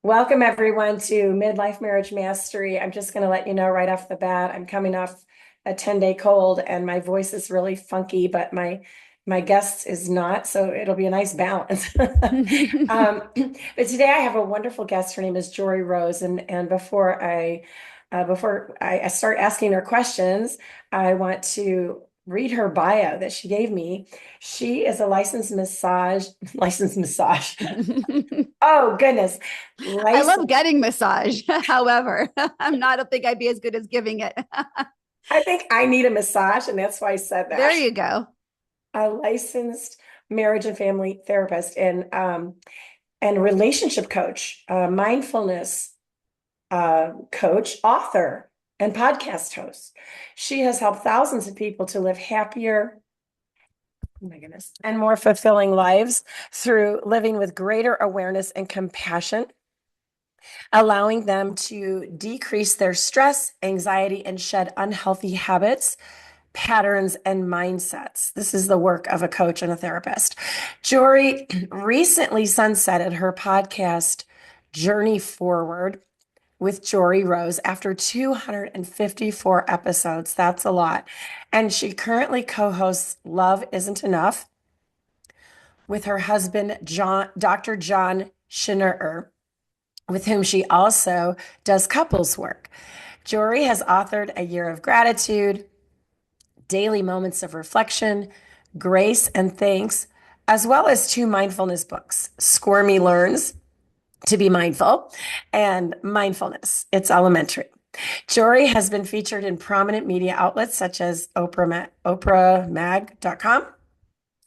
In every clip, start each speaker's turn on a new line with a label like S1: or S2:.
S1: Welcome everyone to Midlife Marriage Mastery. I'm just going to let you know right off the bat, I'm coming off a 10-day cold and my voice is really funky, but my guest is not, so it'll be a nice balance. But today I have a wonderful guest. Her name is Joree Rose, and before I start asking her questions, I want to read her bio that she gave me. She is a licensed massage. Oh goodness.
S2: I love
S1: Licensed.
S2: getting massage. However, I don't think I'd be as good as giving it.
S1: I think I need a massage, and that's why I said
S2: There
S1: that.
S2: you go.
S1: A licensed marriage and family therapist and relationship coach, mindfulness coach, author, and podcast host. She has helped thousands of people to live happier, oh my goodness, and more fulfilling lives through living with greater awareness and compassion, allowing them to decrease their stress, anxiety, and shed unhealthy habits, patterns, and mindsets. This is the work of a coach and a therapist. Joree recently sunsetted her podcast, Journey Forward with Joree Rose, after 254 episodes. That's a lot. And she currently co-hosts Love Isn't Enough with her husband, Dr. John Schinnerer, with whom she also does couples work. Joree has authored A Year of Gratitude, Daily Moments of Reflection, Grace and Thanks, as well as two mindfulness books, Squirmy Learns to Be Mindful and Mindfulness, It's Elementary. Joree has been featured in prominent media outlets such as oprahmag.com,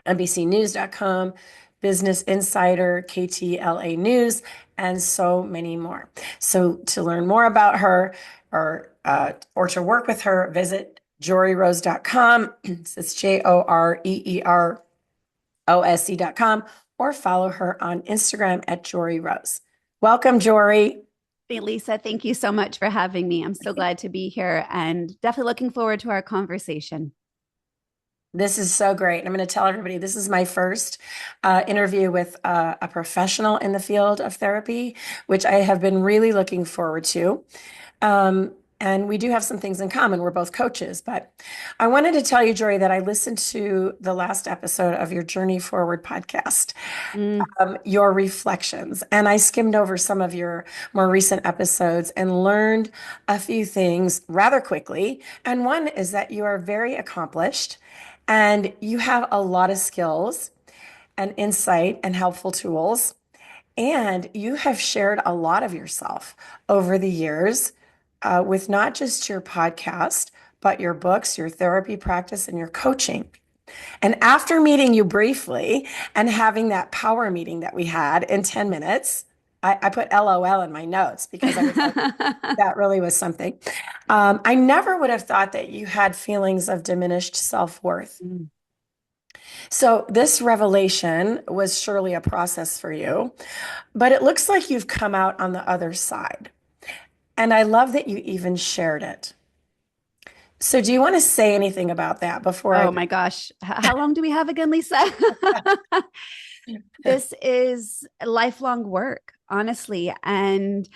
S1: NBCnews.com, Business Insider, KTLA News, and so many more. So to learn more about her or to work with her, visit joreerose.com. It's JOREEROSE.com, or follow her on Instagram at Joree Rose. Welcome, Joree.
S2: Hey, Lisa, thank you so much for having me. I'm so glad to be here and definitely looking forward to our conversation.
S1: This is so great. I'm going to tell everybody this is my first interview with a professional in the field of therapy, which I have been really looking forward to. And we do have some things in common. We're both coaches, but I wanted to tell you, Joree, that I listened to the last episode of your Journey Forward podcast,
S2: Mm.
S1: your reflections, and I skimmed over some of your more recent episodes and learned a few things rather quickly. And one is that you are very accomplished and you have a lot of skills and insight and helpful tools. And you have shared a lot of yourself over the years with not just your podcast, but your books, your therapy practice, and your coaching. And after meeting you briefly and having that power meeting that we had in 10 minutes, I put LOL in my notes because I was like, that really was something. I never would have thought that you had feelings of diminished self-worth.
S2: Mm.
S1: So this revelation was surely a process for you, but it looks like you've come out on the other side. And I love that you even shared it. So do you want to say anything about that before I?
S2: Oh my gosh. How long do we have again, Lisa? This is lifelong work, honestly. And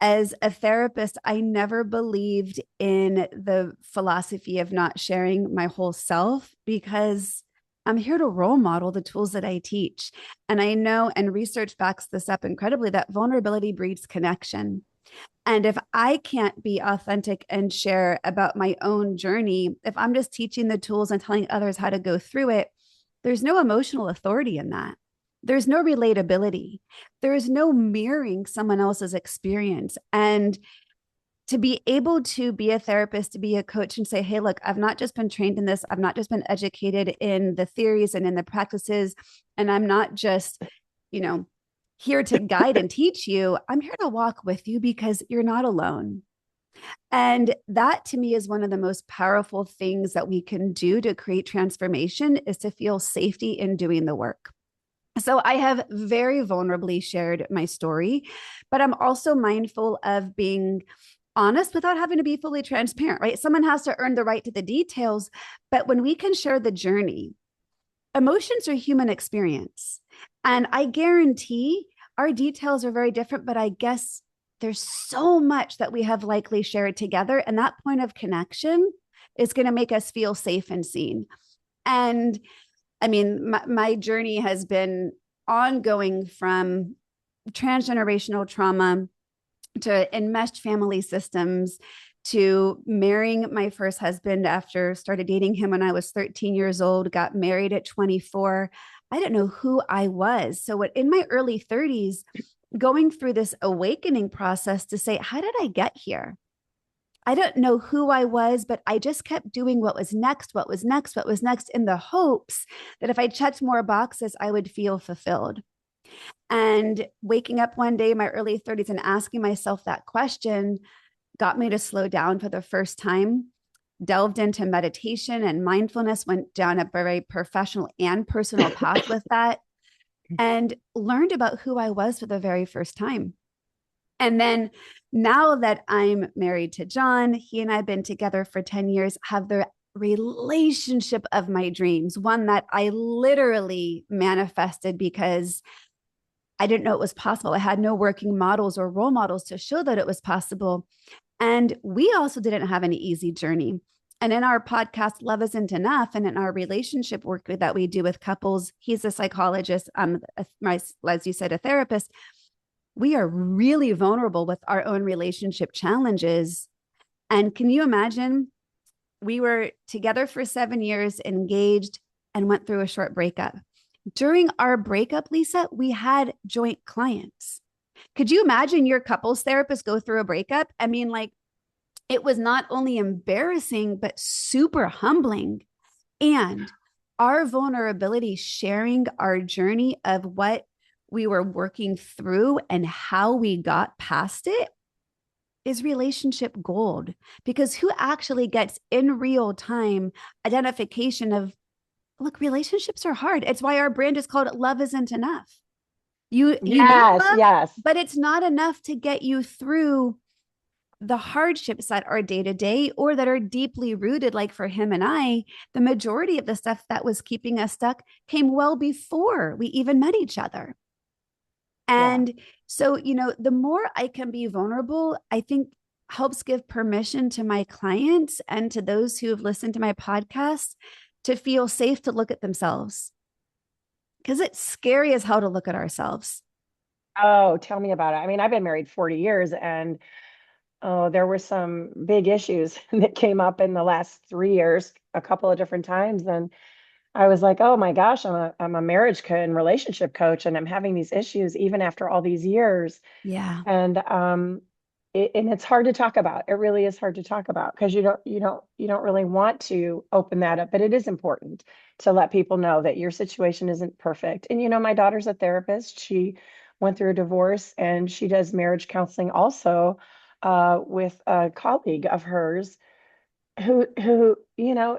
S2: as a therapist, I never believed in the philosophy of not sharing my whole self because I'm here to role model the tools that I teach. And I know, and research backs this up incredibly, that vulnerability breeds connection. And if I can't be authentic and share about my own journey, if I'm just teaching the tools and telling others how to go through it, there's no emotional authority in that. There's no relatability. There is no mirroring someone else's experience. And to be able to be a therapist, to be a coach and say, hey, look, I've not just been trained in this. I've not just been educated in the theories and in the practices. And I'm not just, you know, here to guide and teach you. I'm here to walk with you because you're not alone. And that to me is one of the most powerful things that we can do to create transformation is to feel safety in doing the work. So I have very vulnerably shared my story, but I'm also mindful of being honest without having to be fully transparent, right? Someone has to earn the right to the details, but when we can share the journey, emotions are human experience. And I guarantee our details are very different, but I guess there's so much that we have likely shared together. And that point of connection is going to make us feel safe and seen. And I mean, my journey has been ongoing from transgenerational trauma to enmeshed family systems to marrying my first husband after started dating him when I was 13 years old, got married at 24. I didn't know who I was. So what in my early 30s, going through this awakening process to say, how did I get here? I don't know who I was, but I just kept doing what was next, what was next, what was next, in the hopes that if I checked more boxes, I would feel fulfilled. And waking up one day in my early 30s and asking myself that question got me to slow down for the first time, delved into meditation and mindfulness, went down a very professional and personal path with that, and learned about who I was for the very first time. And then now that I'm married to John, he and I have been together for 10 years, have the relationship of my dreams, one that I literally manifested because I didn't know it was possible. I had no working models or role models to show that it was possible. And we also didn't have an easy journey. And in our podcast, Love Isn't Enough, and in our relationship work that we do with couples, he's a psychologist, as you said, a therapist. We are really vulnerable with our own relationship challenges. And can you imagine? We were together for 7 years, engaged, and went through a short breakup. During our breakup, Lisa, we had joint clients. Could you imagine your couples therapist go through a breakup? I mean, like, it was not only embarrassing, but super humbling. And our vulnerability, sharing our journey of what we were working through and how we got past it, is relationship gold. Because who actually gets in real time identification of, look, relationships are hard. It's why our brand is called Love Isn't Enough. You need
S1: Yes,
S2: love,
S1: yes.
S2: but it's not enough to get you through the hardships that are day to day or that are deeply rooted. Like for him and I, the majority of the stuff that was keeping us stuck came well before we even met each other.
S1: Yeah.
S2: And so, the more I can be vulnerable, I think helps give permission to my clients and to those who have listened to my podcast to feel safe to look at themselves. Because it's scary as hell to look at ourselves.
S1: Oh, tell me about it. I mean, I've been married 40 years and oh, there were some big issues that came up in the last 3 years, a couple of different times. And I was like, oh my gosh, I'm a marriage and relationship coach, and I'm having these issues even after all these years.
S2: Yeah.
S1: And and it's hard to talk about. It really is hard to talk about because you don't really want to open that up, but it is important to let people know that your situation isn't perfect. And my daughter's a therapist. She went through a divorce and she does marriage counseling also with a colleague of hers who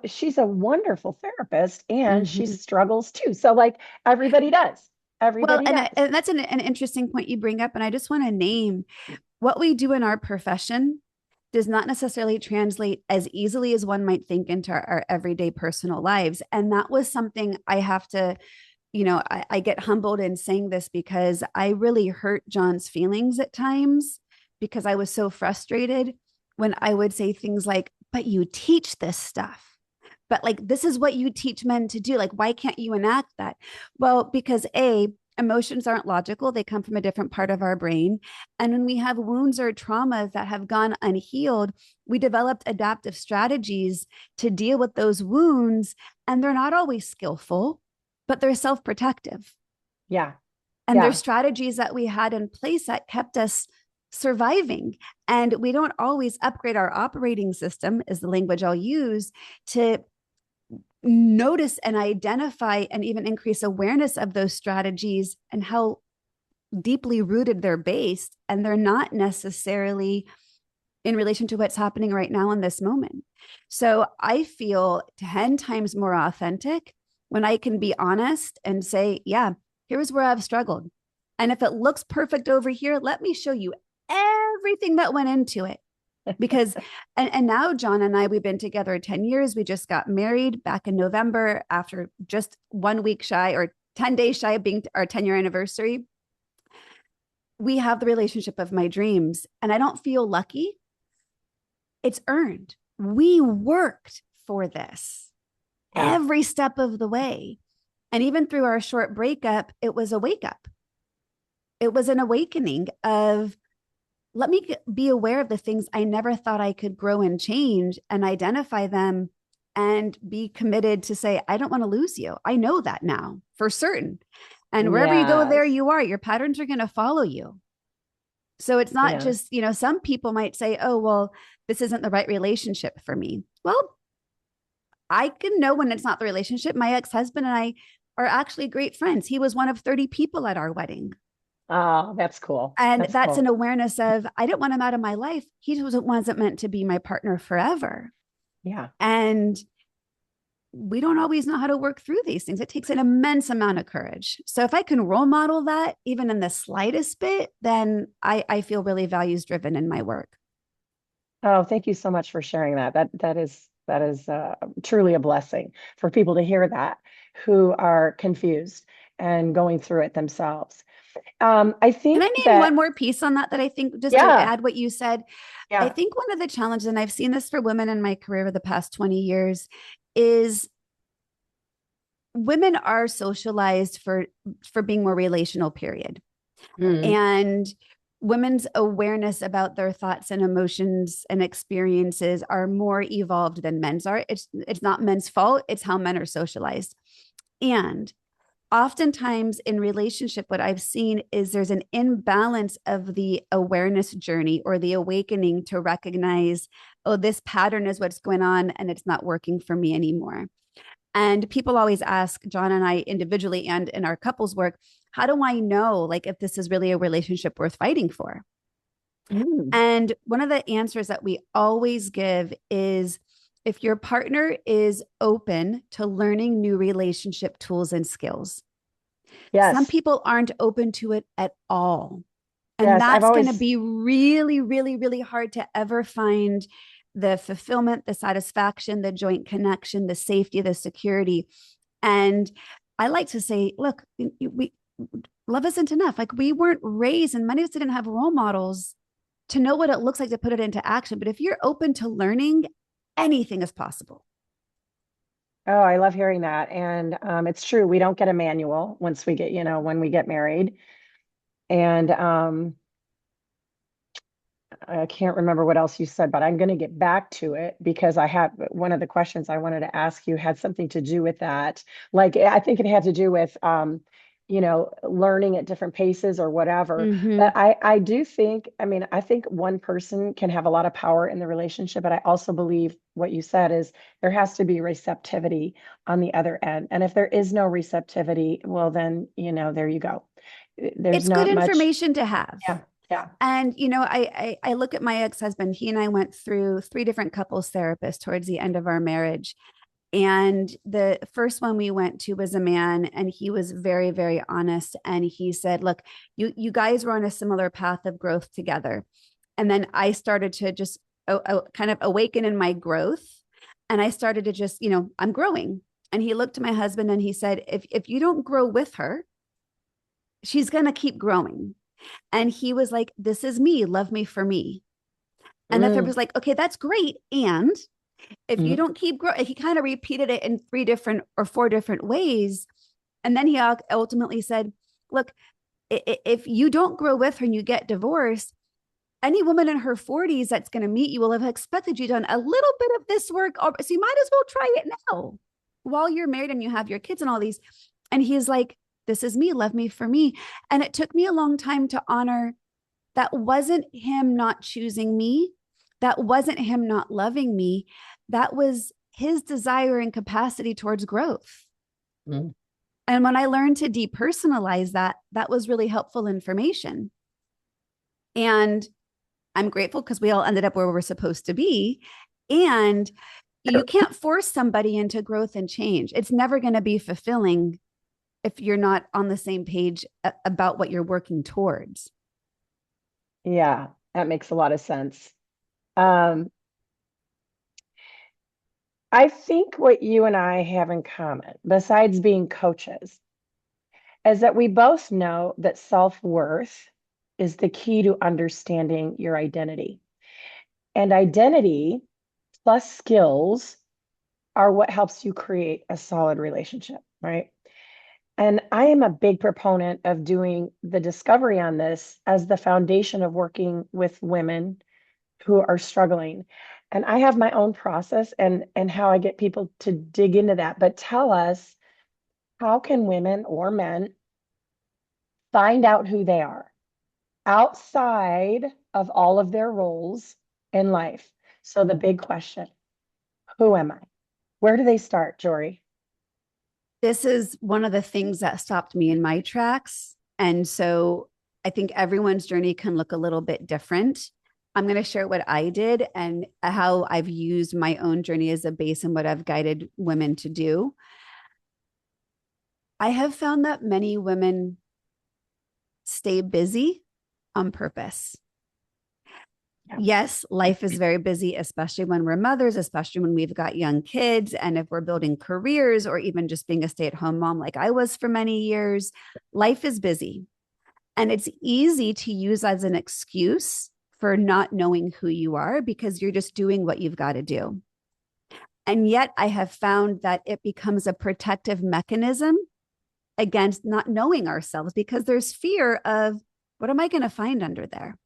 S1: she's a wonderful therapist and she
S2: Mm-hmm.
S1: struggles too. So like everybody does.
S2: Well,
S1: Everybody does.
S2: and that's an interesting point you bring up. And I just want to name what we do in our profession does not necessarily translate as easily as one might think into our everyday personal lives. And that was something I have to, I get humbled in saying this because I really hurt John's feelings at times because I was so frustrated when I would say things like, but you teach this stuff. But like, this is what you teach men to do. Like, why can't you enact that? Well, because emotions aren't logical. They come from a different part of our brain. And when we have wounds or traumas that have gone unhealed, we developed adaptive strategies to deal with those wounds. And they're not always skillful, but they're self-protective.
S1: Yeah.
S2: And there's
S1: Yeah.
S2: strategies that we had in place that kept us surviving. And we don't always upgrade our operating system, is the language I'll use, to notice and identify and even increase awareness of those strategies and how deeply rooted they're based. And they're not necessarily in relation to what's happening right now in this moment. So I feel 10 times more authentic when I can be honest and say, yeah, here's where I've struggled. And if it looks perfect over here, let me show you everything that went into it. Because, and now John and I, we've been together 10 years. We just got married back in November after just 1 week shy or 10 days shy of being our 10-year anniversary. we have the relationship of my dreams and I don't feel lucky, it's earned. We worked for this
S1: Yeah.
S2: every step of the way. And even through our short breakup, it was a wake up. It was an awakening of, let me be aware of the things I never thought I could grow and change and identify them and be committed to say, I don't want to lose you. I know that now for certain. And wherever you go, there
S1: Yes.
S2: you are. Your patterns are going to follow you. So it's not
S1: Yeah.
S2: just, some people might say, oh, well, this isn't the right relationship for me. Well, I can know when it's not the relationship. My ex husband and I are actually great friends. He was one of 30 people at our wedding.
S1: Oh, that's cool.
S2: And
S1: That's
S2: that's an
S1: cool.
S2: awareness of, I didn't want him out of my life. He wasn't meant to be my partner forever.
S1: Yeah.
S2: And we don't always know how to work through these things. It takes an immense amount of courage. So if I can role model that, even in the slightest bit, then I feel really values driven in my work.
S1: Oh, thank you so much for sharing that. That is truly a blessing for people to hear that who are confused and going through it themselves. I
S2: Can
S1: think
S2: I name one
S1: that,
S2: more piece on that I think just to
S1: yeah,
S2: add what you said? I
S1: yeah.
S2: think one of the challenges, and I've seen this for women in my career over the past 20 years, is women are socialized for being more relational, period.
S1: Mm,
S2: And women's awareness about their thoughts and emotions and experiences are more evolved than men's are. It's not men's fault, it's how men are socialized. And oftentimes in relationship, what I've seen is there's an imbalance of the awareness journey or the awakening to recognize, oh, this pattern is what's going on and it's not working for me anymore. And people always ask John and I individually and in our couples work, how do I know like if this is really a relationship worth fighting for?
S1: mm.
S2: And one of the answers that we always give is if your partner is open to learning new relationship tools and skills. Some
S1: Yes.
S2: people aren't open to it at all. And
S1: Yes. I've
S2: that's going to
S1: always,
S2: be really, really, really hard to ever find the fulfillment, the satisfaction, the joint connection, the safety, the security. And I like to say, look, we love isn't enough. Like we weren't raised, and many of us didn't have role models to know what it looks like to put it into action. But if you're open to learning, anything is possible.
S1: oh, I love hearing that. And it's true. We don't get a manual once we get, when we get married. And I can't remember what else you said, but I'm going to get back to it because I have one of the questions I wanted to ask you had something to do with that. Like, I think it had to do with, learning at different paces or whatever. But
S2: Mm-hmm.
S1: I do think, I mean, I think one person can have a lot of power in the relationship, but I also believe what you said is there has to be receptivity on the other end. And if there is no receptivity, well, then, there you go. There's
S2: It's good
S1: not much.
S2: information to have.
S1: Yeah. Yeah.
S2: And I look at my ex-husband. He and I went through three different couples therapists towards the end of our marriage. And the first one we went to was a man, and he was very, very honest. And he said, look, you guys were on a similar path of growth together. And then I started to just kind of awaken in my growth. And I started to just, I'm growing. And he looked to my husband and he said, if you don't grow with her, she's going to keep growing. And he was like, this is me, love me for me. And the therapist
S1: Mm,
S2: was like, okay, that's great. And if you
S1: mm,
S2: don't keep growing, he kind of repeated it in three different or four different ways. And then he ultimately said, look, if you don't grow with her and you get divorced, any woman in her 40s that's going to meet you will have expected you done a little bit of this work. So you might as well try it now while you're married and you have your kids and all these. And he's like, this is me, love me for me. And it took me a long time to honor that wasn't him not choosing me. That wasn't him not loving me. That was his desire and capacity towards growth.
S1: mm.
S2: And when I learned to depersonalize that, that was really helpful information. And I'm grateful because we all ended up where we're supposed to be. And you can't force somebody into growth and change. It's never going to be fulfilling if you're not on the same page about what you're working towards.
S1: Yeah, that makes a lot of sense. Um, I think what you and I have in common, besides being coaches, is that we both know that self-worth is the key to understanding your identity. And identity plus skills are what helps you create a solid relationship, right? And I am a big proponent of doing the discovery on this as the foundation of working with women who are struggling. And I have my own process and how I get people to dig into that. But tell us, how can women or men find out who they are outside of all of their roles in life? So the big question, who am I? Where do they start, Joree?
S2: This is one of the things that stopped me in my tracks. And so I think everyone's journey can look a little bit different. I'm going to share what I did and how I've used my own journey as a base and what I've guided women to do. I have found that many women stay busy on purpose.
S1: Yeah.
S2: Yes, life is very busy, especially when we're mothers, especially when we've got young kids. And if we're building careers or even just being a stay at home mom, like I was for many years, life is busy. And it's easy to use as an excuse for not knowing who you are because you're just doing what you've got to do. And yet, I have found that it becomes a protective mechanism against not knowing ourselves because there's fear of what am I going to find under there?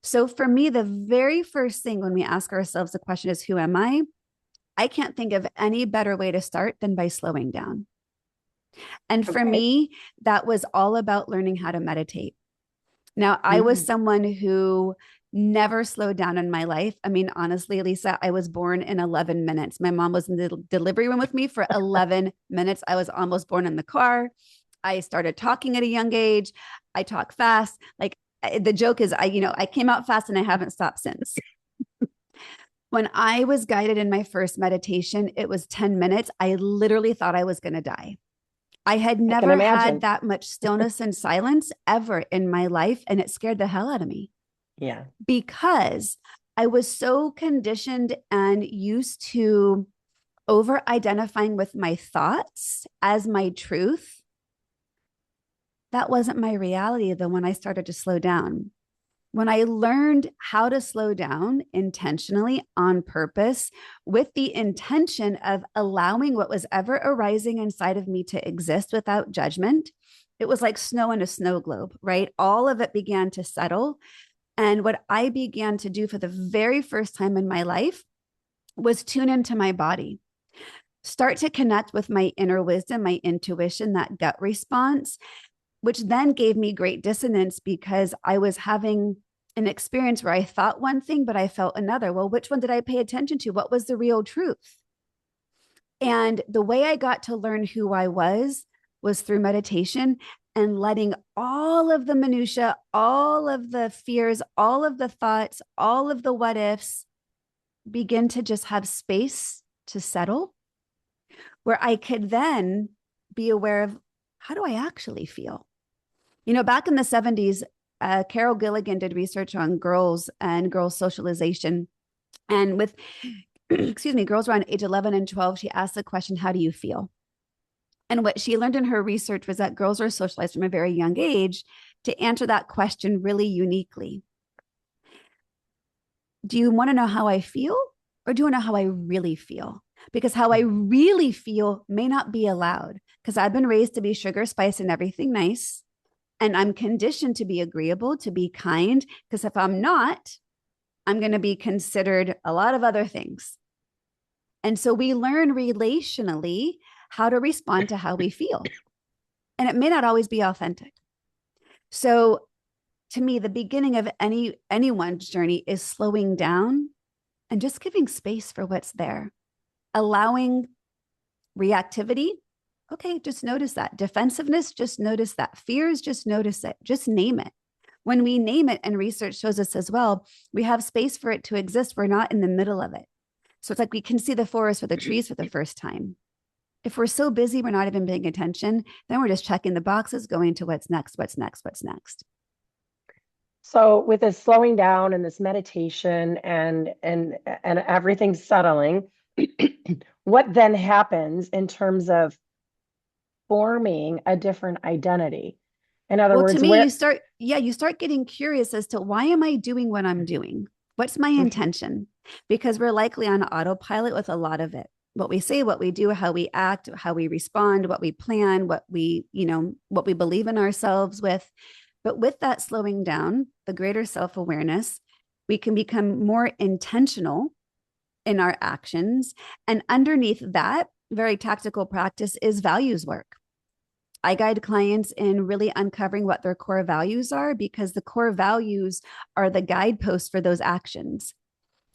S2: So for me, the very first thing when we ask ourselves the question is, who am I? I can't think of any better way to start than by slowing down. And for
S1: Okay.
S2: me, that was all about learning how to meditate. Now, I was
S1: Mm.
S2: someone who never slowed down in my life. I mean, honestly, Lisa, I was born in 11 minutes. My mom was in the delivery room with me for 11 minutes. I was almost born in the car. I started talking at a young age. I talk fast. Like the joke is I came out fast and I haven't stopped since. When I was guided in my first meditation, it was 10 minutes. I literally thought I was going to die. I had
S1: I can
S2: never had
S1: imagine.
S2: that much stillness and silence ever in my life. And it scared the hell out of me
S1: Yeah.
S2: because I was so conditioned and used to over identifying with my thoughts as my truth. That wasn't my reality, though, when I started to slow down. When I learned how to slow down intentionally on purpose with the intention of allowing what was ever arising inside of me to exist without judgment, it was like snow in a snow globe, right? All of it began to settle. And what I began to do for the very first time in my life was tune into my body, start to connect with my inner wisdom, my intuition, that gut response, which then gave me great dissonance because I was having an experience where I thought one thing, but I felt another. Well, which one did I pay attention to? What was the real truth? And the way I got to learn who I was through meditation and letting all of the minutia, all of the fears, all of the thoughts, all of the what ifs begin to just have space to settle, where I could then be aware of how do I actually feel? Back in the 70s, Carol Gilligan did research on girls and girls' socialization. And with, excuse me, girls around age 11 and 12, she asked the question, how do you feel? And what she learned in her research was that girls are socialized from a very young age to answer that question really uniquely. Do you want to know how I feel? Or do you want to know how I really feel? Because how I really feel may not be allowed. Because I've been raised to be sugar, spice, and everything nice. And I'm conditioned to be agreeable, to be kind. Because if I'm not, I'm going to be considered a lot of other things. And so we learn relationally how to respond to how we feel. And it may not always be authentic. So to me, the beginning of anyone's journey is slowing down and just giving space for what's there, allowing reactivity. Okay, just notice that. Defensiveness, just notice that. Fears, just notice it. Just name it. When we name it, and research shows us as well, we have space for it to exist. We're not in the middle of it. So it's like we can see the forest for the trees for the first time. If we're so busy, we're not even paying attention, then we're just checking the boxes, going to what's next, what's next, what's next.
S1: So with this slowing down and this meditation and everything settling, what then happens in terms of forming a different identity? In other
S2: Well, to
S1: words,
S2: me,
S1: where,
S2: you start getting curious as to why am I doing what I'm doing? What's my
S1: mhm,
S2: intention? Because we're likely on autopilot with a lot of it. What we say, what we do, how we act, how we respond, what we plan, what we believe in ourselves with. But with that slowing down, the greater self awareness, we can become more intentional in our actions. And underneath that very tactical practice is values work. I guide clients in really uncovering what their core values are because the core values are the guideposts for those actions.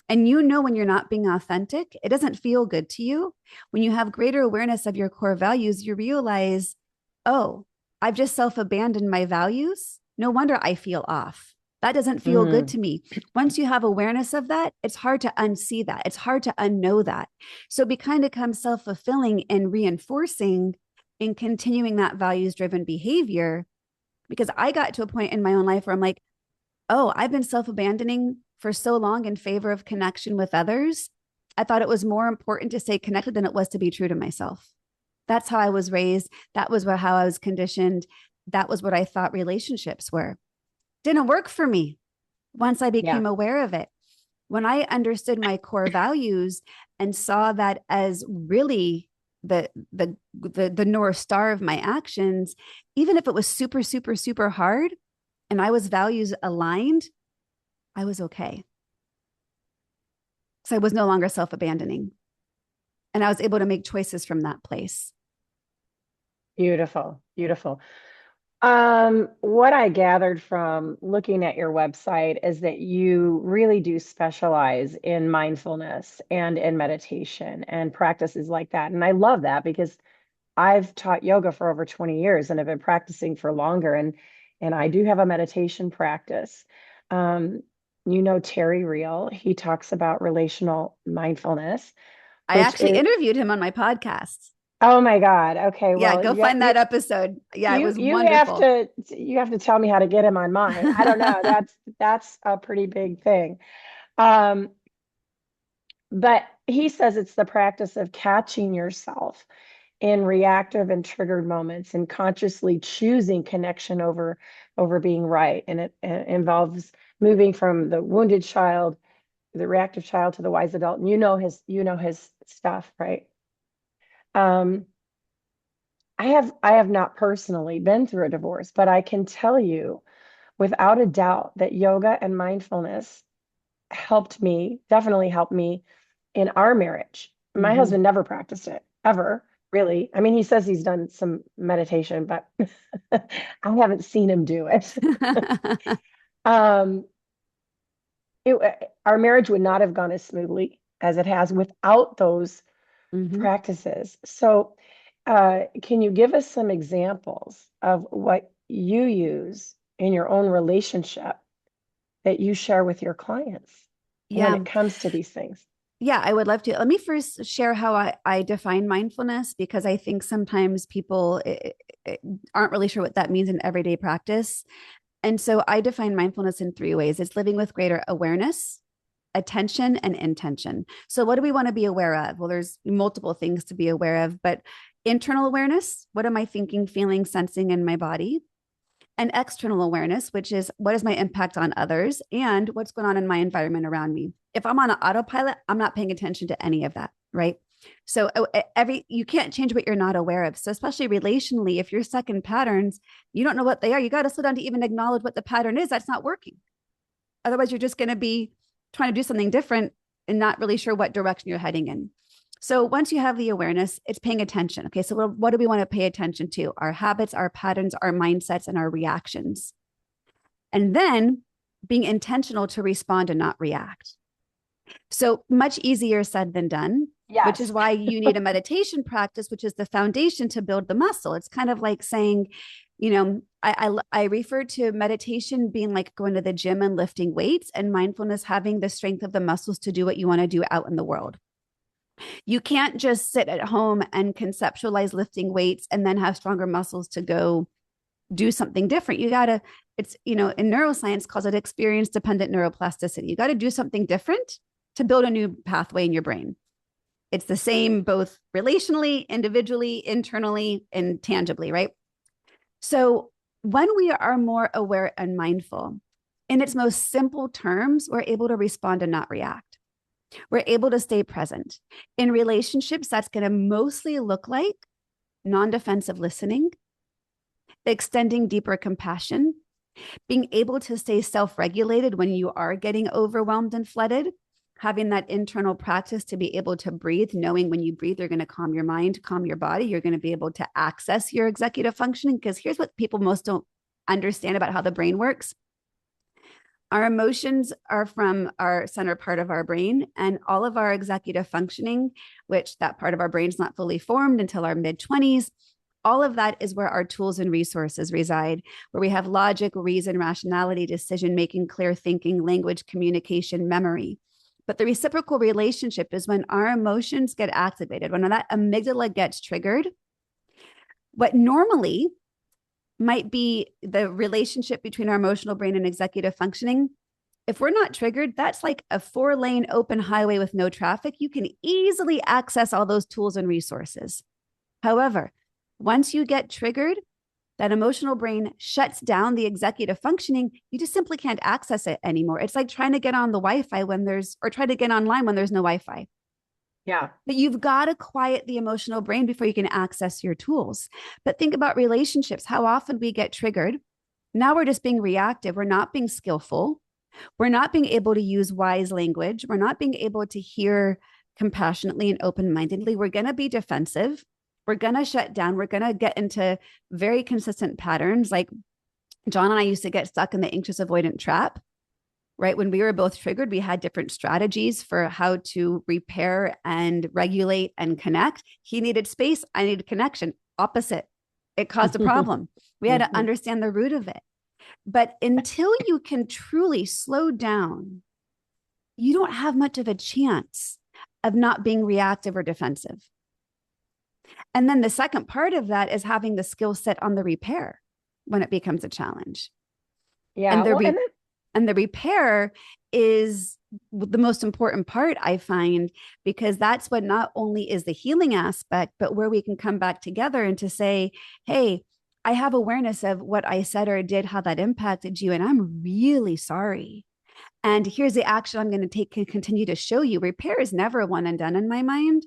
S2: And when you're not being authentic, it doesn't feel good to you. When you have greater awareness of your core values, you realize, oh, I've just self abandoned my values. No wonder I feel off. That doesn't feel good
S1: mm,
S2: to me. Once you have awareness of that, it's hard to unsee that. It's hard to unknow that. So it kind of becomes self fulfilling and reinforcing and continuing that values driven behavior. Because I got to a point in my own life where I'm like, oh, I've been self abandoning for so long in favor of connection with others. I thought it was more important to stay connected than it was to be true to myself. That's how I was raised. That was how I was conditioned. That was what I thought relationships were. Didn't work for me once I
S1: yeah,
S2: became aware of it. When I understood my core values and saw that as really the north star of my actions, even if it was super super super hard and I was values aligned, I was okay. So I was no longer self abandoning. And I was able to make choices from that place.
S1: beautiful, beautiful. What I gathered from looking at your website is that you really do specialize in mindfulness and in meditation and practices like that. And I love that because I've taught yoga for over 20 years and have been practicing for longer. And I do have a meditation practice. Um, Terry Real, he talks about relational mindfulness,
S2: I
S1: which
S2: actually
S1: is,
S2: interviewed him on my podcast.
S1: oh my God. Okay,
S2: Yeah,
S1: well,
S2: go find that episode. Yeah, it was
S1: you have
S2: wonderful.
S1: to tell me how to get him on mine. I don't know. That's a pretty big thing. Um, but he says it's the practice of catching yourself in reactive and triggered moments and consciously choosing connection over being right. And it involves moving from the wounded child, the reactive child, to the wise adult. And you know his stuff, right? Um, I have not personally been through a divorce, but I can tell you without a doubt that yoga and mindfulness definitely helped me in our marriage. My
S2: Mm-hmm.
S1: husband never practiced it ever, really. I mean, he says he's done some meditation, but I haven't seen him do it. Um, our marriage would not have gone as smoothly as it has without those
S2: Mm-hmm.
S1: practices. So, can you give us some examples of what you use in your own relationship that you share with your clients when
S2: Yeah.
S1: it comes to these things?
S2: Yeah, I would love to. Let me first share how I define mindfulness because I think sometimes people aren't really sure what that means in everyday practice. And so I define mindfulness in three ways: it's living with greater awareness, attention, and intention. So, what do we want to be aware of? Well, there's multiple things to be aware of, but internal awareness: what am I thinking, feeling, sensing in my body? And external awareness, which is what is my impact on others and what's going on in my environment around me. If I'm on an autopilot, I'm not paying attention to any of that, right? So you can't change what you're not aware of. So especially relationally, if you're stuck in patterns, you don't know what they are. You got to slow down to even acknowledge what the pattern is. That's not working. Otherwise, you're just going to be trying to do something different and not really sure what direction you're heading in. So once you have the awareness, it's paying attention. Okay. So what do we want to pay attention to? Our habits, our patterns, our mindsets, and our reactions. And then being intentional to respond and not react. So much easier said than done, which is
S1: Yes.
S2: why you need a meditation practice, which is the foundation to build the muscle. It's kind of like saying, I refer to meditation being like going to the gym and lifting weights, and mindfulness having the strength of the muscles to do what you want to do out in the world. You can't just sit at home and conceptualize lifting weights and then have stronger muscles to go do something different. You got to, in neuroscience calls it experience dependent neuroplasticity. You got to do something different to build a new pathway in your brain. It's the same both relationally, individually, internally, and tangibly, right? So when we are more aware and mindful, in its most simple terms, we're able to respond and not react. We're able to stay present. In relationships, that's going to mostly look like non-defensive listening, extending deeper compassion, being able to stay self-regulated when you are getting overwhelmed and flooded, having that internal practice to be able to breathe, knowing when you breathe, you're going to calm your mind, calm your body. You're going to be able to access your executive functioning. Because here's what people most don't understand about how the brain works. Our emotions are from our center part of our brain, and all of our executive functioning, which that part of our brain is not fully formed until our mid-20s. All of that is where our tools and resources reside, where we have logic, reason, rationality, decision-making, clear thinking, language, communication, memory. But the reciprocal relationship is when our emotions get activated, when that amygdala gets triggered. What normally might be the relationship between our emotional brain and executive functioning. If we're not triggered, that's like a 4-lane open highway with no traffic. You can easily access all those tools and resources. However, once you get triggered, that emotional brain shuts down the executive functioning. You just simply can't access it anymore. It's like trying to get on the Wi-Fi or try to get online when there's no Wi-Fi.
S1: Yeah.
S2: But you've got to quiet the emotional brain before you can access your tools. But think about relationships, how often we get triggered. Now we're just being reactive. We're not being skillful. We're not being able to use wise language. We're not being able to hear compassionately and open-mindedly. We're going to be defensive. We're going to shut down. We're going to get into very consistent patterns. Like John and I used to get stuck in the anxious avoidant trap. Right? When we were both triggered, we had different strategies for how to repair and regulate and connect. He needed space. I needed connection. Opposite. It caused a problem. We had to understand the root of it. But until you can truly slow down, you don't have much of a chance of not being reactive or defensive. And then the second part of that is having the skill set on the repair when it becomes a challenge.
S1: Yeah.
S2: And the repair is the most important part, I find, because that's what not only is the healing aspect, but where we can come back together and to say, hey, I have awareness of what I said or did, how that impacted you, and I'm really sorry. And here's the action I'm going to take and continue to show you. Repair is never one and done in my mind.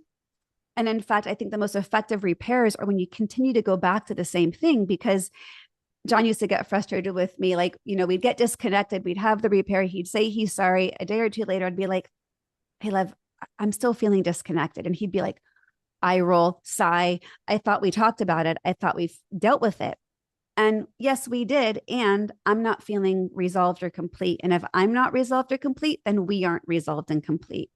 S2: And in fact, I think the most effective repairs are when you continue to go back to the same thing, because John used to get frustrated with me. Like, we'd get disconnected. We'd have the repair. He'd say he's sorry. A day or two later, I'd be like, hey, Lev, I'm still feeling disconnected. And he'd be like, eye roll, sigh. I thought we talked about it. I thought we've dealt with it. And yes, we did. And I'm not feeling resolved or complete. And if I'm not resolved or complete, then we aren't resolved and complete.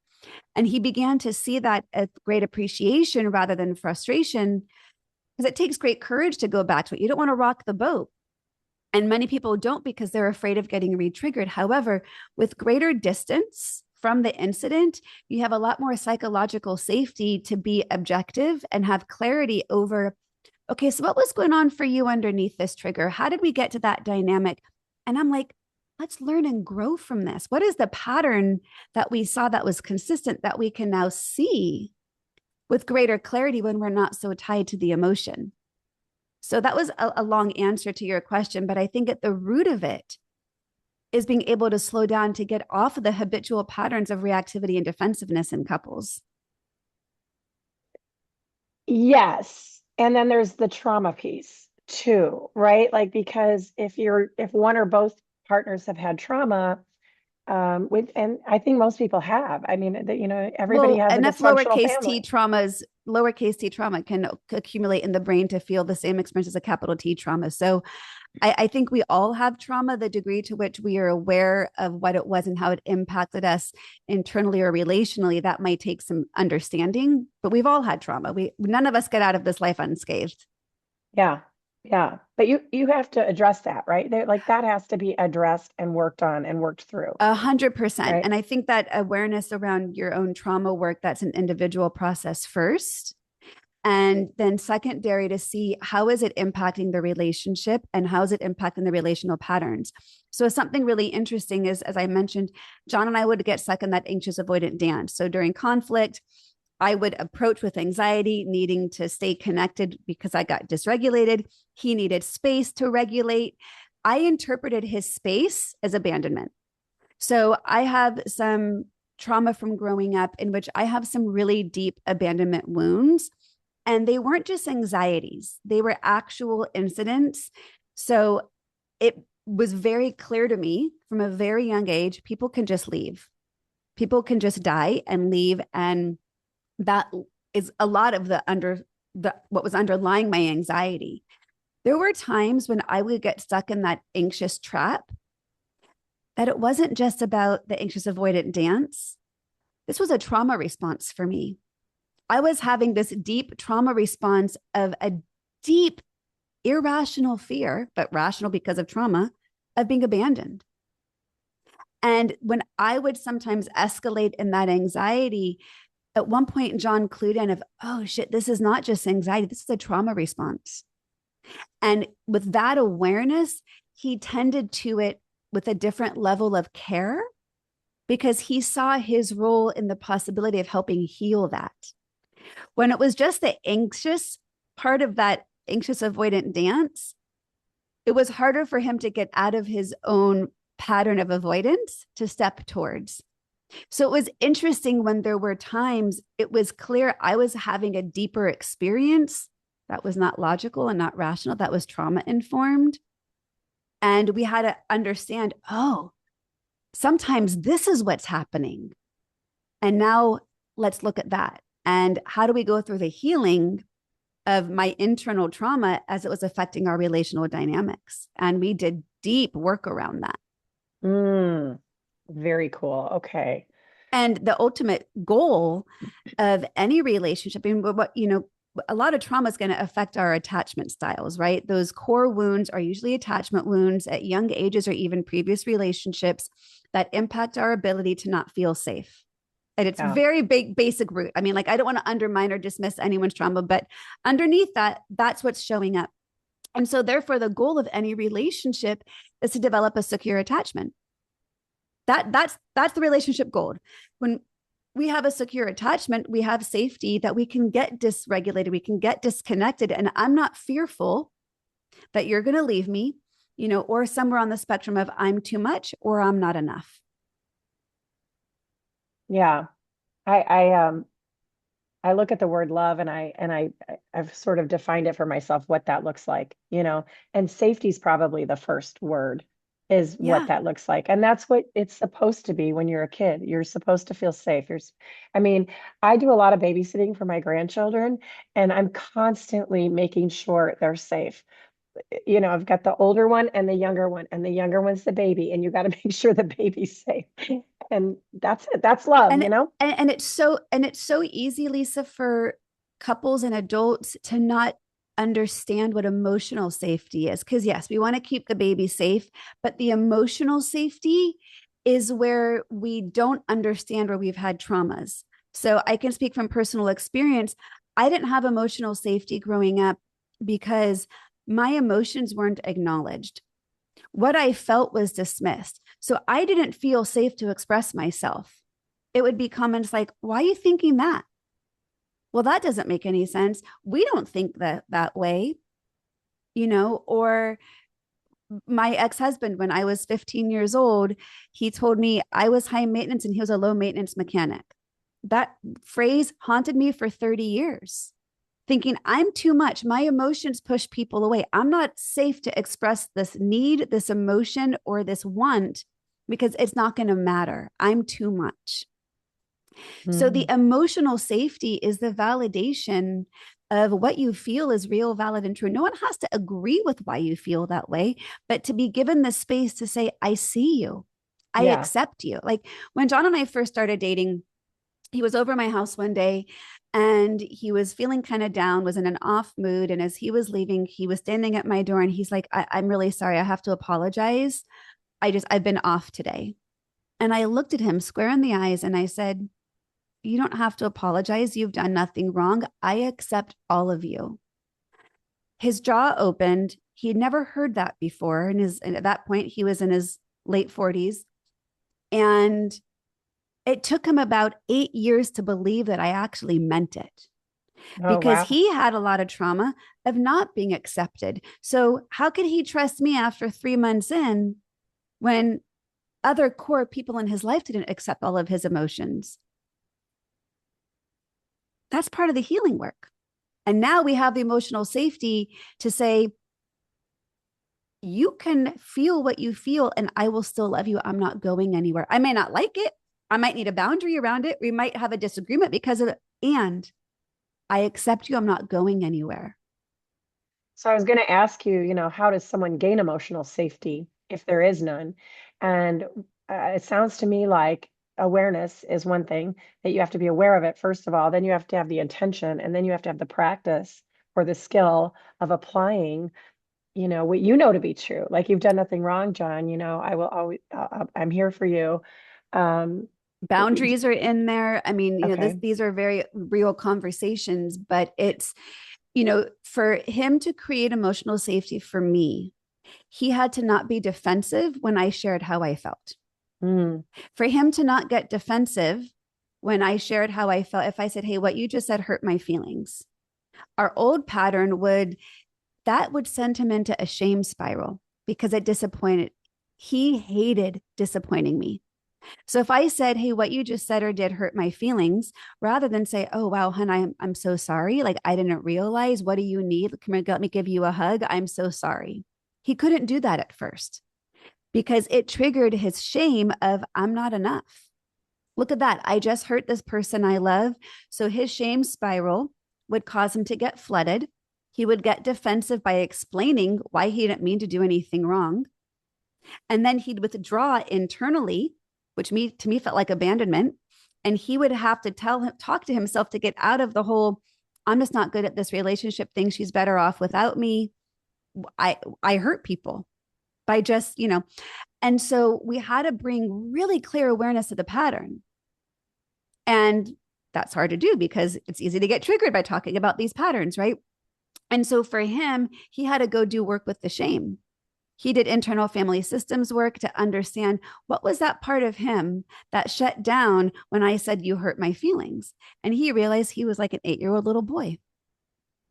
S2: And he began to see that as great appreciation rather than frustration, because it takes great courage to go back to it. You don't want to rock the boat. And many people don't because they're afraid of getting re-triggered. However, with greater distance from the incident, you have a lot more psychological safety to be objective and have clarity over, okay, so what was going on for you underneath this trigger? How did we get to that dynamic? And I'm like, let's learn and grow from this. What is the pattern that we saw that was consistent that we can now see with greater clarity when we're not so tied to the emotion? So that was a long answer to your question, but I think at the root of it is being able to slow down to get off of the habitual patterns of reactivity and defensiveness in couples.
S1: Yes. And then there's the trauma piece too, right? Like, because if one or both partners have had trauma, and I think most people have. I mean, everybody has a
S2: enough
S1: dysfunctional family.
S2: lowercase t trauma can accumulate in the brain to feel the same experience as a capital T trauma. So I think we all have trauma. The degree to which we are aware of what it was and how it impacted us internally or relationally, that might take some understanding, but we've all had trauma. None of us get out of this life unscathed.
S1: Yeah. Yeah. But you have to address that, right? Like, that has to be addressed and worked on and worked through.
S2: 100%.
S1: Right?
S2: And I think that awareness around your own trauma work, that's an individual process first. And then secondary to see how is it impacting the relationship and how is it impacting the relational patterns. So something really interesting is, as I mentioned, John and I would get stuck in that anxious avoidant dance. So during conflict, I would approach with anxiety, needing to stay connected because I got dysregulated. He needed space to regulate. I interpreted his space as abandonment. So I have some trauma from growing up in which I have some really deep abandonment wounds. And they weren't just anxieties, they were actual incidents. So it was very clear to me from a very young age people can just leave, people can just die and leave. And that is a lot of the what was underlying my anxiety. There were times when I would get stuck in that anxious trap that it wasn't just about the anxious avoidant dance. This was a trauma response for me. I was having this deep trauma response of a deep irrational fear, but rational because of trauma, of being abandoned. And when I would sometimes escalate in that anxiety, at one point, John clued in of, oh shit, this is not just anxiety, this is a trauma response. And with that awareness, he tended to it with a different level of care because he saw his role in the possibility of helping heal that. When it was just the anxious part of that anxious avoidant dance, it was harder for him to get out of his own pattern of avoidance to step towards. So it was interesting when there were times it was clear I was having a deeper experience that was not logical and not rational, that was trauma informed. And we had to understand, oh, sometimes this is what's happening. And now let's look at that. And how do we go through the healing of my internal trauma as it was affecting our relational dynamics? And we did deep work around that.
S1: Very cool. Okay.
S2: And the ultimate goal of any relationship, I mean, a lot of trauma is going to affect our attachment styles, right? Those core wounds are usually attachment wounds at young ages or even previous relationships that impact our ability to not feel safe. And it's very basic root. I mean, like, I don't want to undermine or dismiss anyone's trauma, but underneath that, that's what's showing up. And so therefore, the goal of any relationship is to develop a secure attachment. That's the relationship goal. When we have a secure attachment, we have safety that we can get dysregulated, we can get disconnected. And I'm not fearful that you're going to leave me, or somewhere on the spectrum of I'm too much or I'm not enough.
S1: Yeah. I look at the word love and I've sort of defined it for myself what that looks like, and safety is probably the first word is what
S2: Yeah.
S1: that looks like. And that's what it's supposed to be when you're a kid. You're supposed to feel safe. I mean, I do a lot of babysitting for my grandchildren and I'm constantly making sure they're safe. I've got the older one and the younger one, and the younger one's the baby, and you got to make sure the baby's safe. And that's it. That's love,
S2: And it's so easy, Lisa, for couples and adults to not understand what emotional safety is. Because yes, we want to keep the baby safe, but the emotional safety is where we don't understand where we've had traumas. So I can speak from personal experience. I didn't have emotional safety growing up because my emotions weren't acknowledged. What I felt was dismissed. So I didn't feel safe to express myself. It would be comments like, why are you thinking that? Well, that doesn't make any sense. We don't think that way, or my ex-husband, when I was 15 years old, he told me I was high maintenance and he was a low maintenance mechanic. That phrase haunted me for 30 years, thinking I'm too much. My emotions push people away. I'm not safe to express this need, this emotion, or this want because it's not going to matter. I'm too much. So the emotional safety is the validation of what you feel is real, valid, and true. No one has to agree with why you feel that way, but to be given the space to say, I see you, I accept you. Like when John and I first started dating, he was over my house one day and he was feeling kind of down, was in an off mood. And as he was leaving, he was standing at my door and he's like, I'm really sorry. I have to apologize. I've been off today. And I looked at him square in the eyes and I said, you don't have to apologize. You've done nothing wrong. I accept all of you. His jaw opened. He had never heard that before. And at that point, he was in his late 40s. And It took him about 8 years to believe that I actually meant it
S1: Oh,
S2: because
S1: wow.
S2: he had a lot of trauma of not being accepted. So, how could he trust me after 3 months in when other core people in his life didn't accept all of his emotions? That's part of the healing work. And now we have the emotional safety to say, you can feel what you feel, and I will still love you. I'm not going anywhere. I may not like it. I might need a boundary around it. We might have a disagreement because of it. And I accept you. I'm not going anywhere.
S1: So I was going to ask you, how does someone gain emotional safety if there is none? And it sounds to me like awareness is one thing that you have to be aware of it, first of all. Then you have to have the intention, and then you have to have the practice or the skill of applying, what you know to be true. Like you've done nothing wrong, John. I will always, I'm here for you. Um,
S2: Boundaries are in there. I mean,
S1: okay.
S2: these are very real conversations, but it's, for him to create emotional safety for me, he had to not be defensive when I shared how I felt.
S1: Mm,
S2: For him to not get defensive when I shared how I felt, if I said, hey, what you just said hurt my feelings, our old pattern would send him into a shame spiral because it disappointed. He hated disappointing me. So if I said, hey, what you just said or did hurt my feelings, rather than say, oh, wow, hon, I'm so sorry. Like, I didn't realize. What do you need? Come here, let me give you a hug. I'm so sorry. He couldn't do that at first because it triggered his shame of, I'm not enough. Look at that. I just hurt this person I love. So his shame spiral would cause him to get flooded. He would get defensive by explaining why he didn't mean to do anything wrong. And then he'd withdraw internally, which to me felt like abandonment. And he would have to talk to himself to get out of the whole, I'm just not good at this relationship thing. She's better off without me. I hurt people by just, and so we had to bring really clear awareness of the pattern. And that's hard to do because it's easy to get triggered by talking about these patterns, right? And so for him, he had to go do work with the shame. He did internal family systems work to understand what was that part of him that shut down when I said, you hurt my feelings. And he realized he was like an 8-year-old little boy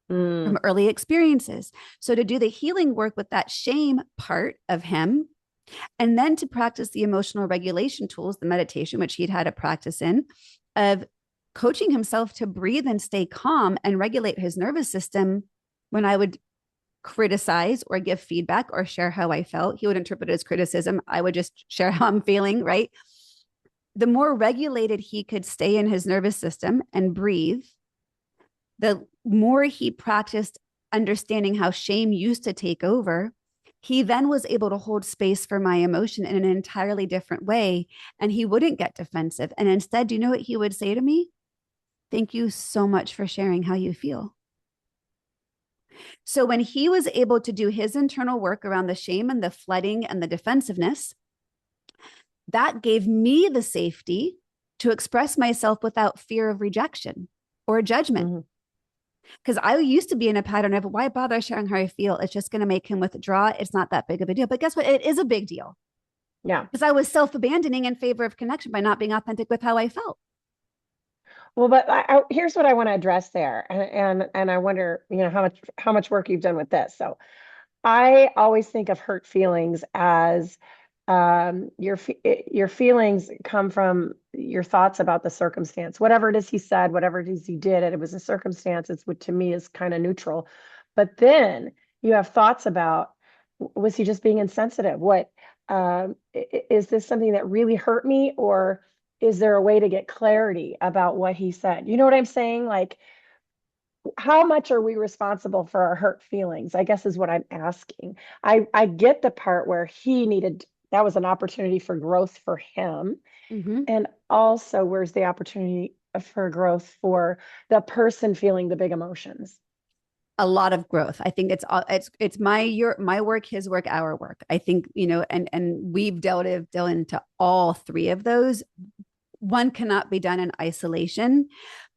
S2: from
S1: mm,
S2: early experiences. So to do the healing work with that shame part of him, and then to practice the emotional regulation tools, the meditation, which he'd had a practice in, of coaching himself to breathe and stay calm and regulate his nervous system when I would criticize or give feedback or share how I felt. He would interpret it as criticism. I would just share how I'm feeling, right? The more regulated he could stay in his nervous system and breathe, the more he practiced understanding how shame used to take over. He then was able to hold space for my emotion in an entirely different way. And he wouldn't get defensive. And instead, do you know what he would say to me? Thank you so much for sharing how you feel. So when he was able to do his internal work around the shame and the flooding and the defensiveness, that gave me the safety to express myself without fear of rejection or judgment.
S1: mhm.
S2: Because I used to be in a pattern of why bother sharing how I feel? It's just going to make him withdraw. It's not that big of a deal. But guess what? It is a big deal
S1: Yeah.
S2: because I was self-abandoning in favor of connection by not being authentic with how I felt.
S1: Well, but here's what I want to address there, and I wonder, how much work you've done with this. So I always think of hurt feelings as your feelings come from your thoughts about the circumstance, whatever it is he said, whatever it is he did, and it was a circumstance. It's what to me is kind of neutral, but then you have thoughts about, was he just being insensitive? Is this something that really hurt me, or is there a way to get clarity about what he said? You know what I'm saying? Like, how much are we responsible for our hurt feelings? I guess is what I'm asking. I get the part where that was an opportunity for growth for him.
S2: Mm-hmm.
S1: And also, where's the opportunity for growth for the person feeling the big emotions?
S2: A lot of growth. I think it's my work, his work, our work. I think, and we've delved into all three of those. One cannot be done in isolation.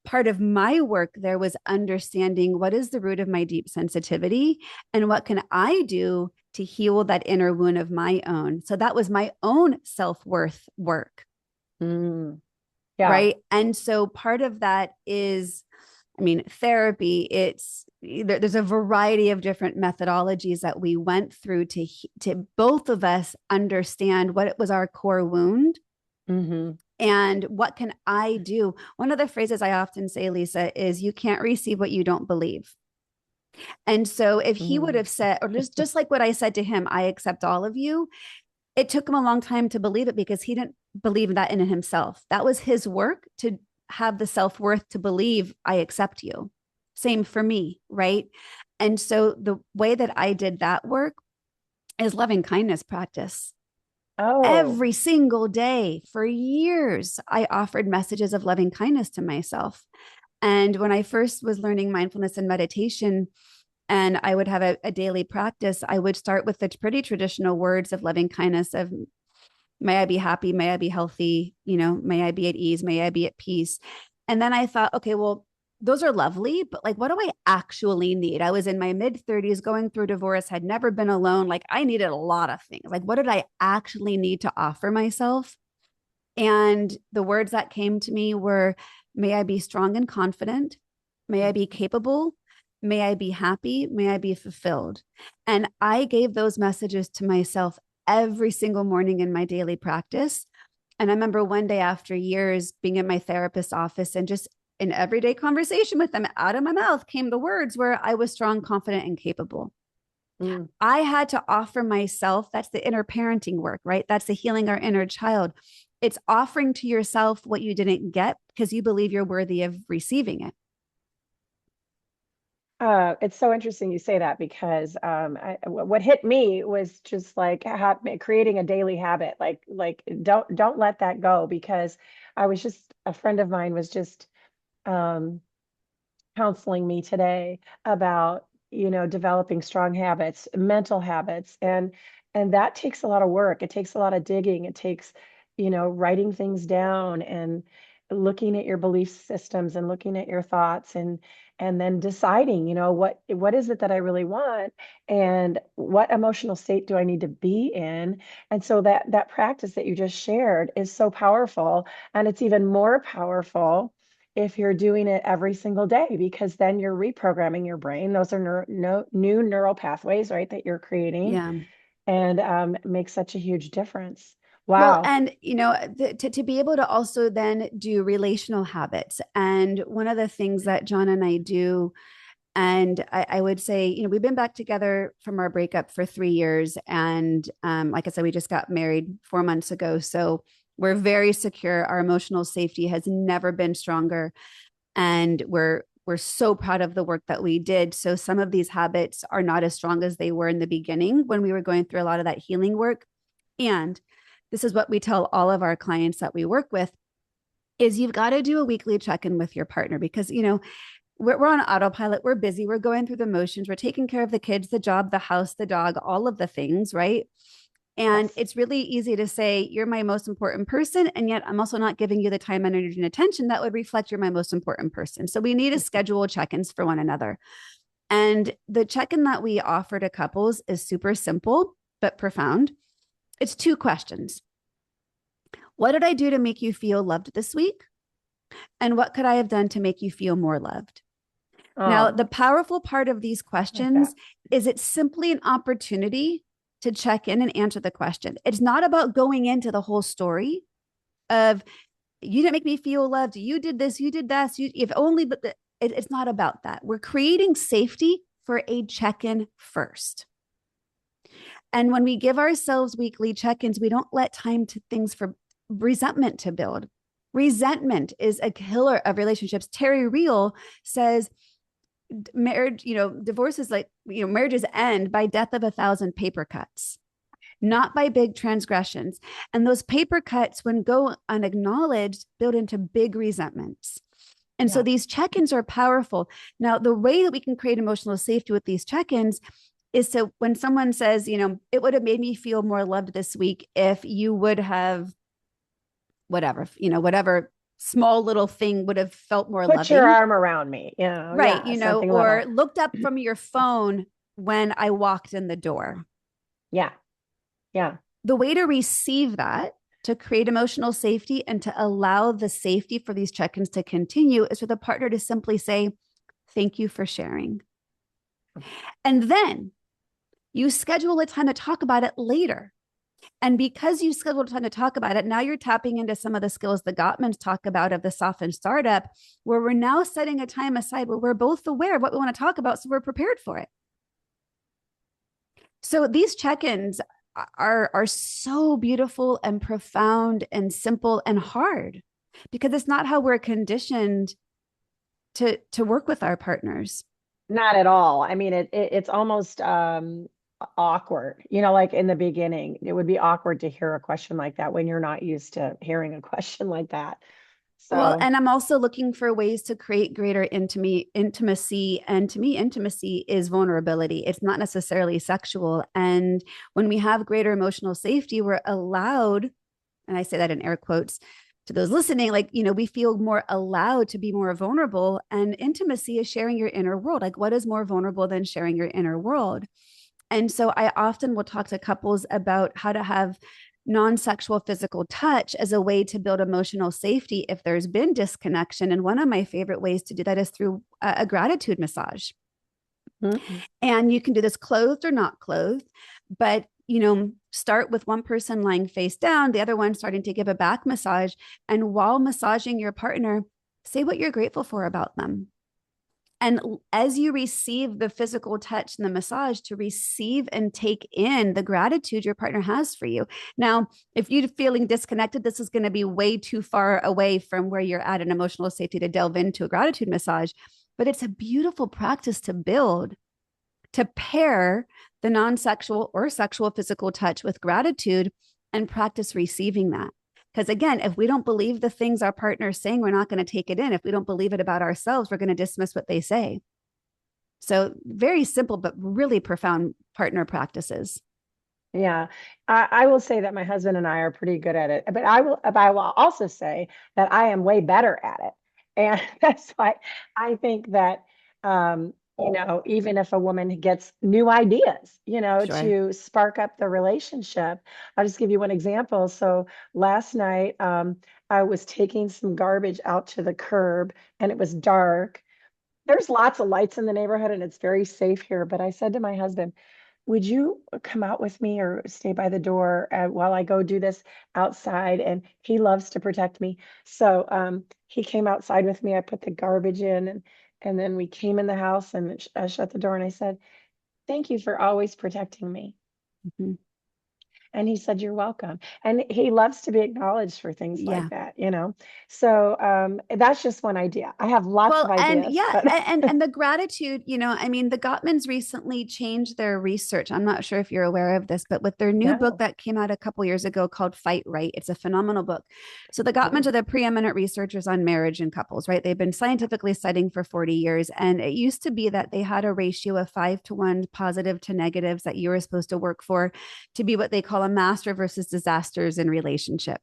S2: Part of my work there was understanding what is the root of my deep sensitivity and what can I do to heal that inner wound of my own. So that was my own self-worth work.
S1: Mm. Yeah.
S2: right? And so part of that is, I mean, therapy, there's a variety of different methodologies that we went through to both of us understand what it was our core wound
S1: Mm-hmm.
S2: and what can I do. One of the phrases I often say, Lisa, is you can't receive what you don't believe. And so if he would
S1: Mm-hmm.
S2: have said, or just like what I said to him, I accept all of you, it took him a long time to believe it because he didn't believe that in himself. That was his work to have the self-worth to believe I accept you. Same for me, right? And so the way that I did that work is loving kindness practice.
S1: Oh,
S2: Every single day for years, I offered messages of loving kindness to myself. And when I first was learning mindfulness and meditation, and I would have a daily practice, I would start with the pretty traditional words of loving kindness of may I be happy, may I be healthy, may I be at ease, may I be at peace. And then I thought, okay, well, those are lovely, but like, what do I actually need? I was in my mid 30s going through divorce, had never been alone. Like, I needed a lot of things. Like, what did I actually need to offer myself? And the words that came to me were, may I be strong and confident, may I be capable, may I be happy, may I be fulfilled. And I gave those messages to myself every single morning in my daily practice. And I remember one day after years being in my therapist's office and just in everyday conversation with them, out of my mouth came the words where I was strong, confident, and capable.
S1: mm.
S2: I had to offer myself. That's the inner parenting work, right? That's the healing our inner child. It's offering to yourself what you didn't get because you believe you're worthy of receiving it.
S1: It's so interesting you say that because what hit me was just like creating a daily habit. Like don't let that go because I was just a friend of mine was just um, counseling me today about, developing strong habits, mental habits, and that takes a lot of work. It takes a lot of digging. It takes, writing things down and looking at your belief systems and looking at your thoughts and then deciding, what is it that I really want and what emotional state do I need to be in? And so that practice that you just shared is so powerful, and it's even more powerful if you're doing it every single day, because then you're reprogramming your brain. Those are new neural pathways, right, that you're creating,
S2: Yeah.
S1: and it makes such a huge difference.
S2: Well,
S1: Wow.
S2: and to be able to also then do relational habits. And one of the things that John and I do, and I would say, we've been back together from our breakup for 3 years. And like I said, we just got married 4 months ago. So we're very secure. Our emotional safety has never been stronger. And we're so proud of the work that we did. So some of these habits are not as strong as they were in the beginning when we were going through a lot of that healing work. And this is what we tell all of our clients that we work with is you've got to do a weekly check-in with your partner because, we're on autopilot. We're busy. We're going through the motions. We're taking care of the kids, the job, the house, the dog, all of the things, right? And
S1: Yes.
S2: it's really easy to say, you're my most important person. And yet I'm also not giving you the time, energy, and attention that would reflect you're my most important person. So we need to schedule check ins for one another. And the check in that we offer to couples is super simple, but profound. It's 2 questions. What did I do to make you feel loved this week? And what could I have done to make you feel more loved? Now,
S1: Oh,
S2: the powerful part of these
S1: I like that.
S2: questions is it's simply an opportunity to check in and answer the question. It's not about going into the whole story of you didn't make me feel loved. You did this, you did that. If only, but it's not about that. We're creating safety for a check in first. And when we give ourselves weekly check ins, we don't let time to things for resentment to build. Resentment is a killer of relationships. Terry Real says, marriage, divorce is like, marriages end by death of 1,000 paper cuts, not by big transgressions. And those paper cuts, when go unacknowledged, build into big resentments. And so
S1: Yeah.
S2: these check ins are powerful. Now, the way that we can create emotional safety with these check ins is so when someone says, it would have made me feel more loved this week if you would have whatever small little thing would have felt more
S1: Put your
S2: loving.
S1: arm around me,
S2: Right.
S1: yeah, something
S2: Or
S1: little.
S2: looked up from your phone when I walked in the door.
S1: Yeah. Yeah.
S2: The way to receive that, to create emotional safety and to allow the safety for these check-ins to continue is for the partner to simply say, thank you for sharing. And then you schedule a time to talk about it later. And because you scheduled time to talk about it, now you're tapping into some of the skills the Gottmans talk about of the softened startup, where we're now setting a time aside where we're both aware of what we want to talk about, so we're prepared for it. So these check-ins are so beautiful and profound and simple and hard because it's not how we're conditioned to work with our partners.
S1: Not at all. I mean, it's almost awkward. Like in the beginning, it would be awkward to hear a question like that when you're not used to hearing a question like that.
S2: Well,
S1: So,
S2: and I'm also looking for ways to create greater intimacy. And to me, intimacy is vulnerability. It's not necessarily sexual. And when we have greater emotional safety, we're allowed, and I say that in air quotes to those listening, like, we feel more allowed to be more vulnerable. And intimacy is sharing your inner world. Like, what is more vulnerable than sharing your inner world? And so I often will talk to couples about how to have non-sexual physical touch as a way to build emotional safety if there's been disconnection. And one of my favorite ways to do that is through a gratitude massage. Mm-hmm. And you can do this clothed or not clothed, but start with one person lying face down, the other one starting to give a back massage. And while massaging your partner, say what you're grateful for about them. And as you receive the physical touch and the massage, to receive and take in the gratitude your partner has for you. Now, if you're feeling disconnected, this is going to be way too far away from where you're at in emotional safety to delve into a gratitude massage. But it's a beautiful practice to build, to pair the non-sexual or sexual physical touch with gratitude and practice receiving that. Because again, if we don't believe the things our partner is saying, we're not going to take it in. If we don't believe it about ourselves, we're going to dismiss what they say. So very simple, but really profound partner practices.
S1: Yeah, I will say that my husband and I are pretty good at it, but I will also say that I am way better at it. And that's why I think that, even if a woman gets new ideas,
S2: Sure.
S1: to spark up the relationship. I'll just give you one example. So last night, I was taking some garbage out to the curb and it was dark. There's lots of lights in the neighborhood and it's very safe here. But I said to my husband, would you come out with me or stay by the door while I go do this outside? And he loves to protect me. So he came outside with me. I put the garbage in and then we came in the house and I shut the door and I said, thank you for always protecting me.
S2: Mm-hmm.
S1: And he said, you're welcome. And he loves to be acknowledged for things
S2: Yeah.
S1: like that. So that's just one idea. I have lots of
S2: Well, and
S1: ideas,
S2: yeah,
S1: but
S2: and the gratitude, I mean, the Gottmans recently changed their research. I'm not sure if you're aware of this, but with their new book
S1: no.
S2: that came out a couple years ago called Fight Right, it's a phenomenal book. So the Gottmans are the preeminent researchers on marriage and couples, right? They've been scientifically studying for 40 years. And it used to be that they had a ratio of 5-to-1 positive to negatives that you were supposed to work for to be what they call a master versus disasters in relationship.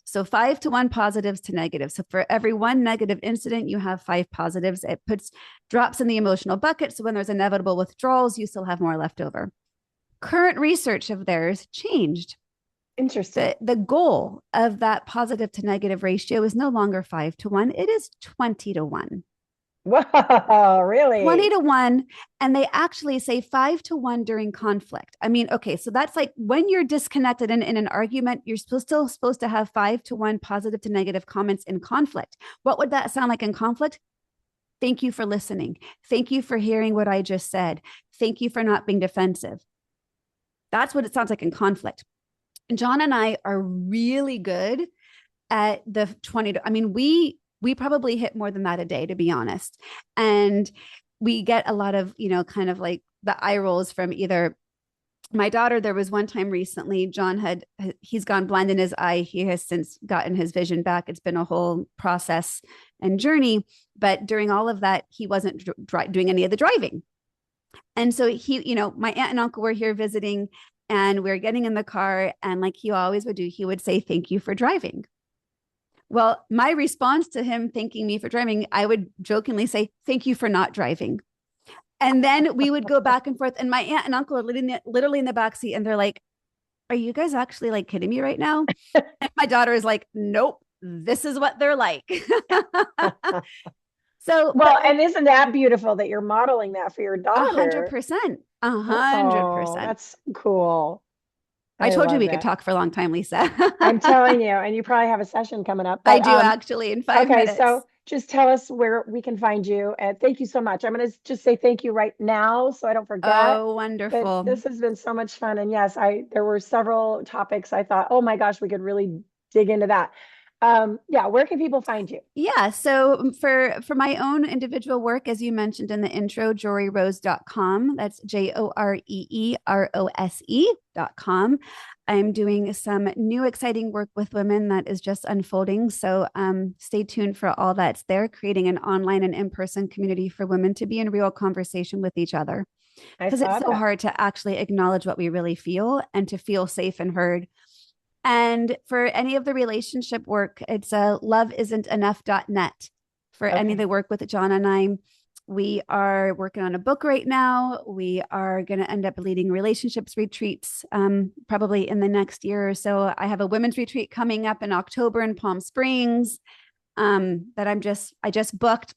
S2: So 5-to-1 positives to negatives. So for every one negative incident, you have 5 positives. It puts drops in the emotional bucket. So when there's inevitable withdrawals, you still have more left over. Current research of theirs changed.
S1: Interesting.
S2: The goal of that positive to negative ratio is no longer 5-to-1. It is 20-to-1.
S1: Wow,
S2: 20
S1: really?
S2: to 1, and they actually say 5-to-1 during conflict. I mean, okay, so that's like when you're disconnected in an argument, you're still supposed to have 5-to-1 positive to negative comments in conflict. What would that sound like in conflict? Thank you for listening. Thank you for hearing what I just said. Thank you for not being defensive. That's what it sounds like in conflict. John and I are really good at the 20 to, I mean, we probably hit more than that a day, to be honest. And we get a lot of, kind of like the eye rolls from either my daughter. There was one time recently, he's gone blind in his eye. He has since gotten his vision back. It's been a whole process and journey. But during all of that, he wasn't doing any of the driving. And so my aunt and uncle were here visiting and we were getting in the car. And like he always would do, he would say, thank you for driving. Well, my response to him thanking me for driving, I would jokingly say, thank you for not driving. And then we would go back and forth. And my aunt and uncle are literally in the backseat and they're like, are you guys actually like kidding me right now? And my daughter is like, nope, this is what they're like. So, but
S1: Well,
S2: like
S1: and isn't that beautiful that you're modeling that for your
S2: a hundred
S1: daughter?
S2: percent, a hundred
S1: Oh,
S2: percent.
S1: that's cool.
S2: I
S1: I
S2: told you
S1: love
S2: we could
S1: that.
S2: talk for a long time, Lisa.
S1: I'm telling you, and you probably have a session coming up,
S2: I
S1: but
S2: do actually in five
S1: okay, so
S2: minutes.
S1: just tell us where we can find you. And thank you so much. I'm going to just say thank you right now so I don't forget.
S2: Oh,
S1: But
S2: wonderful.
S1: this has been so much fun. And yes, there were several topics I thought, oh my gosh, we could really dig into that. Yeah, where can people find you?
S2: Yeah. So for my own individual work, as you mentioned in the intro, joreerose.com. That's JOREEROSE.com. I'm doing some new exciting work with women that is just unfolding. So stay tuned for all that's there, creating an online and in-person community for women to be in real conversation with each other.
S1: I
S2: Because it's
S1: saw
S2: so
S1: that.
S2: hard to actually acknowledge what we really feel and to feel safe and heard. And for any of the relationship work, it's loveisn'tenough.net. For any of
S1: Okay.
S2: the work with John and I, we are working on a book right now. We are going to end up leading relationships retreats probably in the next year or so. I have a women's retreat coming up in October in Palm Springs that I just booked.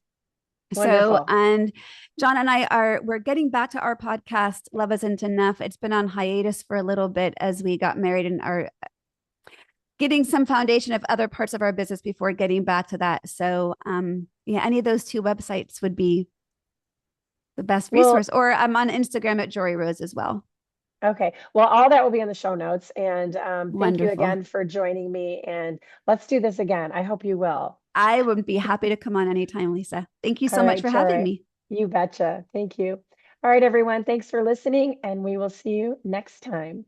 S2: So,
S1: Wonderful.
S2: and John and we're getting back to our podcast, Love Isn't Enough. It's been on hiatus for a little bit as we got married and are getting some foundation of other parts of our business before getting back to that. So, yeah, any of those two websites would be the best
S1: Well,
S2: resource. Or I'm on Instagram at Joree Rose as well.
S1: okay. Well, all that will be in the show notes. And thank you
S2: Wonderful.
S1: again for joining me. And let's do this again. I hope you will.
S2: I would be happy to come on anytime, Lisa. Thank you
S1: All
S2: so much
S1: right,
S2: for having
S1: Joree.
S2: me.
S1: You betcha. Thank you. All right, everyone. Thanks for listening, and we will see you next time.